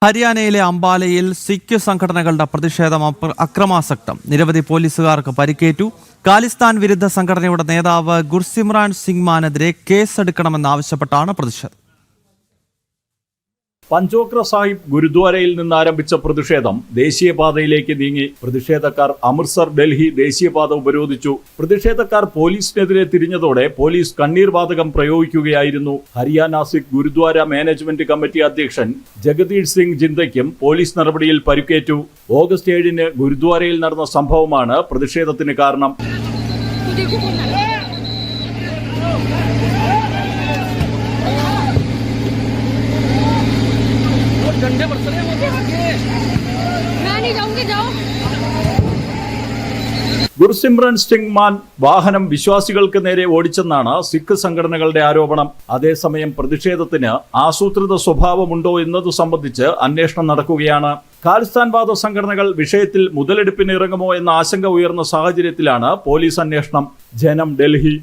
ഹരിയാനയിലെ അംബാലയിൽ സിഖ് സംഘടനകളുടെ പ്രതിഷേധം അക്രമാസക്തം. നിരവധി പോലീസുകാർക്ക് പരിക്കേറ്റു. ഖാലിസ്ഥാൻ വിരുദ്ധ സംഘടനയുടെ നേതാവ് ഗുർസിമ്രാൻ സിംഗ് മാനെതിരെ കേസെടുക്കണമെന്നാവശ്യപ്പെട്ടാണ് പ്രതിഷേധം. പഞ്ചോക്ര സാഹിബ് ഗുരുദ്വാരയിൽ നിന്ന് ആരംഭിച്ച പ്രതിഷേധം ദേശീയപാതയിലേക്ക് നീങ്ങി. പ്രതിഷേധക്കാർ അമൃത്സർ ഡൽഹി ദേശീയപാത ഉപരോധിച്ചു. പ്രതിഷേധക്കാർ പോലീസിനെതിരെ തിരിഞ്ഞതോടെ പോലീസ് കണ്ണീർ വാതകം പ്രയോഗിക്കുകയായിരുന്നു. ഹരിയാന സിഖ് ഗുരുദ്വാര മാനേജ്മെന്റ് കമ്മിറ്റി അധ്യക്ഷൻ ജഗദീഷ് സിംഗ് ജിന്ദയ്ക്കും പോലീസ് നടപടിയിൽ പരിക്കേറ്റു. ഓഗസ്റ്റ് 7-ന് ഗുരുദ്വാരയിൽ നടന്ന സംഭവമാണ് പ്രതിഷേധത്തിന് കാരണം. ഗുർസിമ്രാൻ സിംഗ് മാൻ വാഹനം വിശ്വാസികൾക്ക് നേരെ ഓടിച്ചെന്നാണ് സിഖ് സംഘടനകളുടെ ആരോപണം. അതേസമയം പ്രതിഷേധത്തിന് ആസൂത്രിത സ്വഭാവമുണ്ടോ എന്നത് സംബന്ധിച്ച് അന്വേഷണം നടക്കുകയാണ്. ഖാലിസ്ഥാൻവാദ സംഘടനകൾ വിഷയത്തിൽ മുതലെടുപ്പിന് ഇറങ്ങുമോ എന്ന ആശങ്ക ഉയർന്ന സാഹചര്യത്തിലാണ് പോലീസ് അന്വേഷണം. ജനം, ഡൽഹി.